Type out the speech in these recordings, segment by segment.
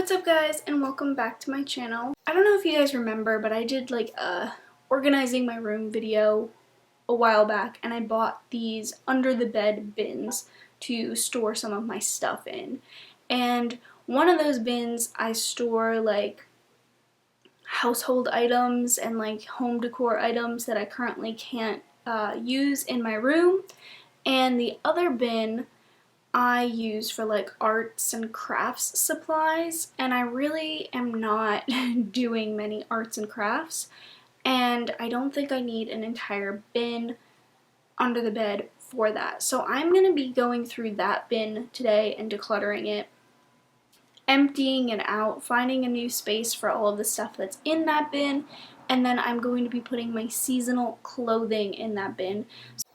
What's up guys, and welcome back to my channel. I don't know if you guys remember, but I did like a organizing my room video a while back, and I bought these under the bed bins to store some of my stuff in. And one of those bins I store like household items and like home decor items that I currently can't use in my room, and the other bin I use for like arts and crafts supplies, and I really am not doing many arts and crafts, and I don't think I need an entire bin under the bed for that. So I'm going to be going through that bin today and decluttering it, emptying it out, finding a new space for all of the stuff that's in that bin, and then I'm going to be putting my seasonal clothing in that bin.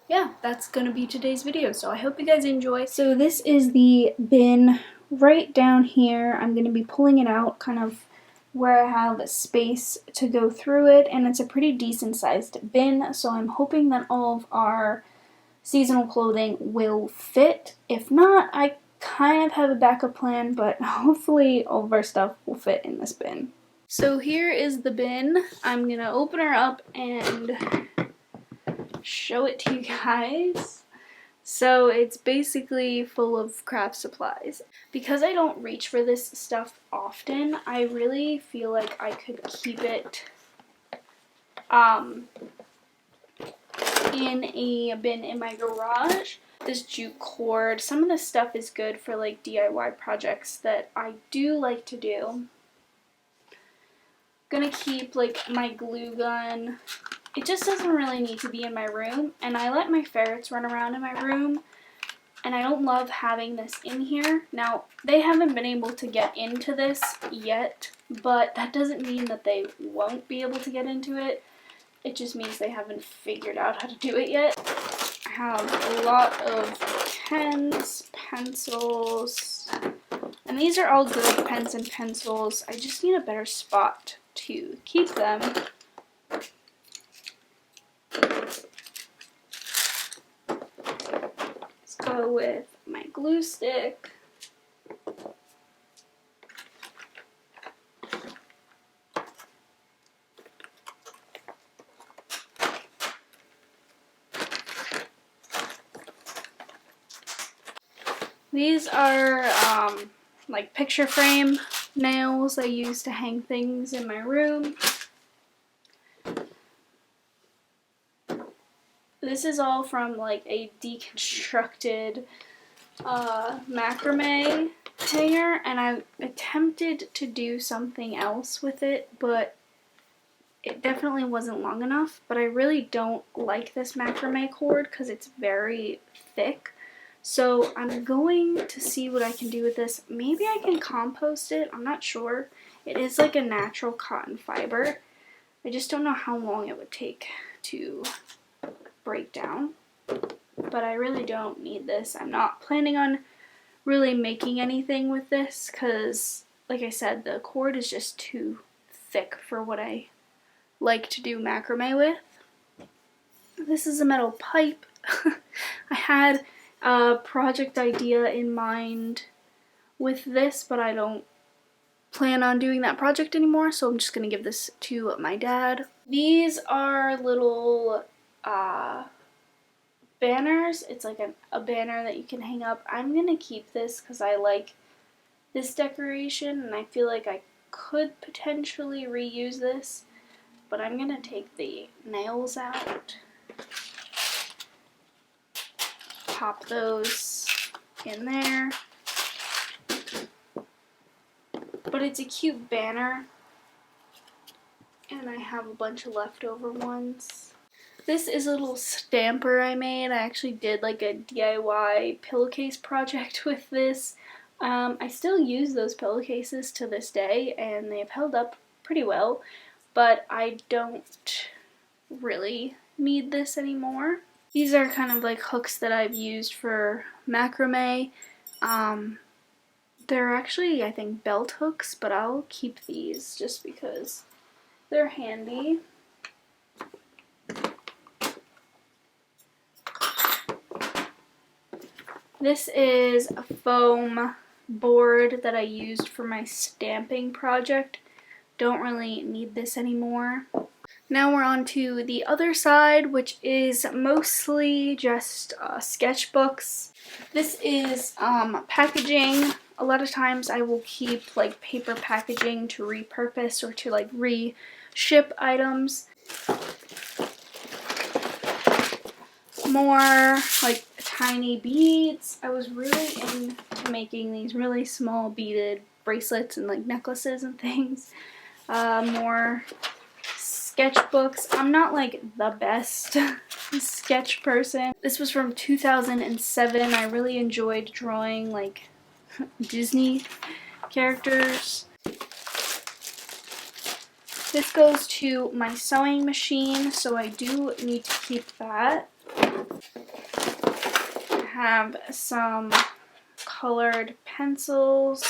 Yeah, that's gonna be today's video, so I hope you guys enjoy. So this is the bin right down here. I'm gonna be pulling it out kind of where I have a space to go through it, and it's a pretty decent sized bin, so I'm hoping that all of our seasonal clothing will fit. If not, I kind of have a backup plan, but hopefully all of our stuff will fit in this bin. So here is the bin. I'm gonna open her up and show it to you guys. So it's basically full of craft supplies. Because I don't reach for this stuff often, I really feel like I could keep it in a bin in my garage. This jute cord, some of this stuff is good for like DIY projects that I do like to do. Gonna keep like my glue gun. It just doesn't really need to be in my room, and I let my ferrets run around in my room, and I don't love having this in here. Now, they haven't been able to get into this yet, but that doesn't mean that they won't be able to get into it. It just means they haven't figured out how to do it yet. I have a lot of pens, pencils, and these are all good pens and pencils. I just need a better spot to keep them. Let's go with my glue stick. These are like picture frame nails I use to hang things in my room. This is all from like a deconstructed macrame hanger, and I attempted to do something else with it, but it definitely wasn't long enough. But I really don't like this macrame cord because it's very thick. So I'm going to see what I can do with this. Maybe I can compost it. I'm not sure. It is like a natural cotton fiber. I just don't know how long it would take to break down. But I really don't need this. I'm not planning on really making anything with this because, like I said, the cord is just too thick for what I like to do macrame with. This is a metal pipe. I had a project idea in mind with this, but I don't plan on doing that project anymore, so I'm just going to give this to my dad. These are little banners. It's like a banner that you can hang up. I'm going to keep this because I like this decoration, and I feel like I could potentially reuse this, but I'm going to take the nails out. Pop those in there. But it's a cute banner, and I have a bunch of leftover ones. This is a little stamper I made. I actually did like a DIY pillowcase project with this. I still use those pillowcases to this day, and they've held up pretty well, but I don't really need this anymore. These are kind of like hooks that I've used for macrame. They're actually, I think, belt hooks, but I'll keep these just because they're handy. This is a foam board that I used for my stamping project. Don't really need this anymore. Now we're on to the other side, which is mostly just sketchbooks. This is packaging. A lot of times I will keep like paper packaging to repurpose or to like re-ship items. More like tiny beads. I was really into making these really small beaded bracelets and like necklaces and things. More sketchbooks. I'm not like the best sketch person. This was from 2007. I really enjoyed drawing like Disney characters. This goes to my sewing machine, so I do need to keep that. I have some colored pencils.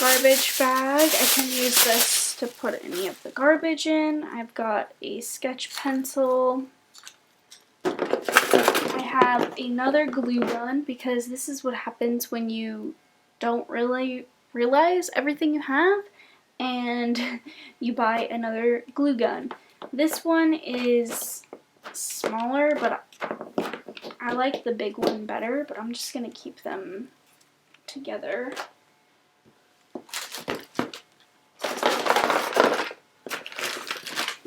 Garbage bag. I can use this to put any of the garbage in. I've got a sketch pencil. I have another glue gun because this is what happens when you don't really realize everything you have and you buy another glue gun. This one is smaller, but I like the big one better, but I'm just gonna keep them together.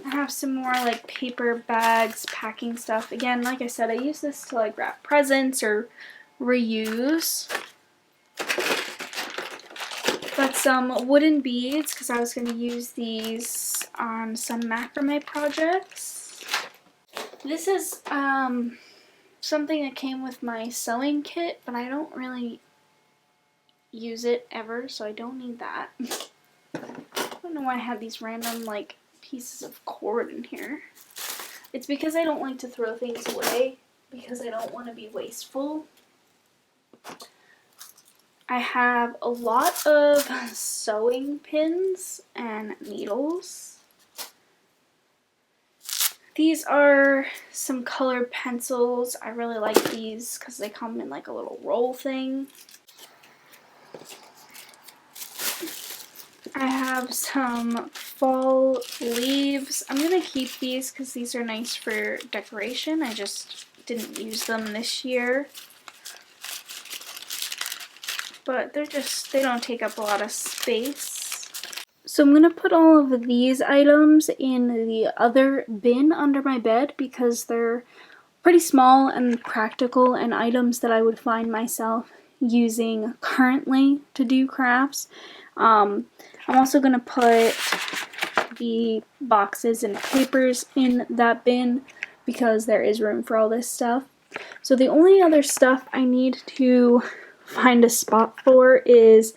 I have some more like paper bags, packing stuff. Again, like I said, I use this to like wrap presents or reuse. Got some wooden beads because I was going to use these on some macrame projects. This is something that came with my sewing kit, but I don't really use it ever, so I don't need that. I don't know why I have these random like pieces of cord in here. It's because I don't like to throw things away because I don't want to be wasteful. I have a lot of sewing pins and needles. These are some colored pencils. I really like these because they come in like a little roll thing. I have some fall leaves. I'm going to keep these because these are nice for decoration. I just didn't use them this year. But they don't take up a lot of space. So I'm going to put all of these items in the other bin under my bed because they're pretty small and practical and items that I would find myself using currently to do crafts. I'm also going to put the boxes and papers in that bin because there is room for all this stuff. So the only other stuff I need to find a spot for is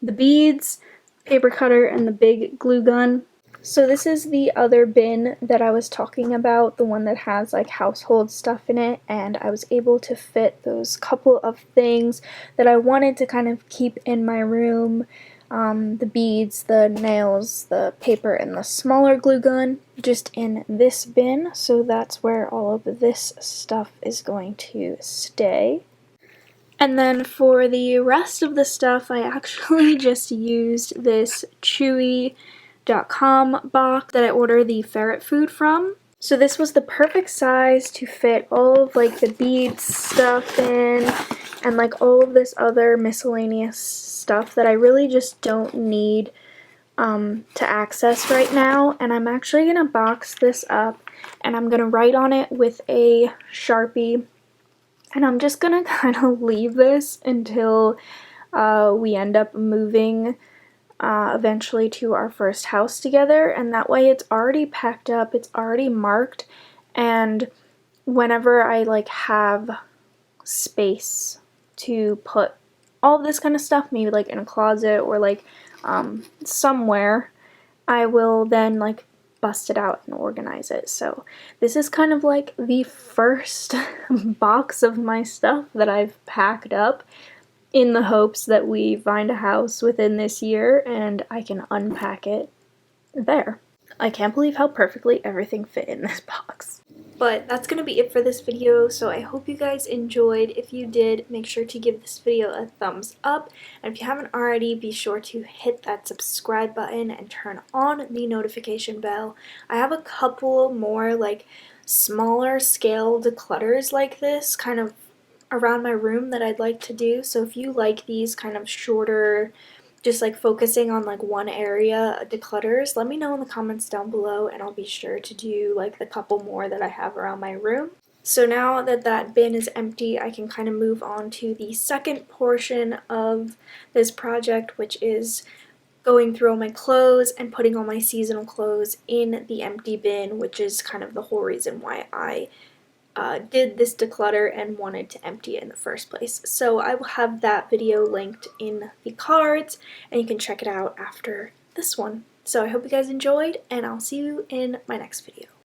the beads, paper cutter, and the big glue gun. So this is the other bin that I was talking about, the one that has like household stuff in it, and I was able to fit those couple of things that I wanted to kind of keep in my room. The beads, the nails, the paper, and the smaller glue gun just in this bin, so that's where all of this stuff is going to stay. And then for the rest of the stuff, I actually just used this Chewy.com box that I ordered the ferret food from. So this was the perfect size to fit all of like the beads stuff in and like all of this other miscellaneous stuff that I really just don't need to access right now. And I'm actually going to box this up and I'm going to write on it with a Sharpie. And I'm just going to kind of leave this until we end up moving eventually to our first house together. And that way it's already packed up, it's already marked. And whenever I like have space to put all of this kind of stuff, maybe like in a closet or like somewhere, I will then like bust it out and organize it. So this is kind of like the first box of my stuff that I've packed up in the hopes that we find a house within this year and I can unpack it there. I can't believe how perfectly everything fit in this box. But that's going to be it for this video, so I hope you guys enjoyed. If you did, make sure to give this video a thumbs up, and if you haven't already, be sure to hit that subscribe button and turn on the notification bell. I have a couple more like smaller scale declutters like this kind of around my room that I'd like to do, so if you like these kind of shorter, just like focusing on like one area declutters, let me know in the comments down below and I'll be sure to do like the couple more that I have around my room. So now that that bin is empty, I can kind of move on to the second portion of this project, which is going through all my clothes and putting all my seasonal clothes in the empty bin, which is kind of the whole reason why I did this declutter and wanted to empty it in the first place. So I will have that video linked in the cards and you can check it out after this one. So I hope you guys enjoyed and I'll see you in my next video.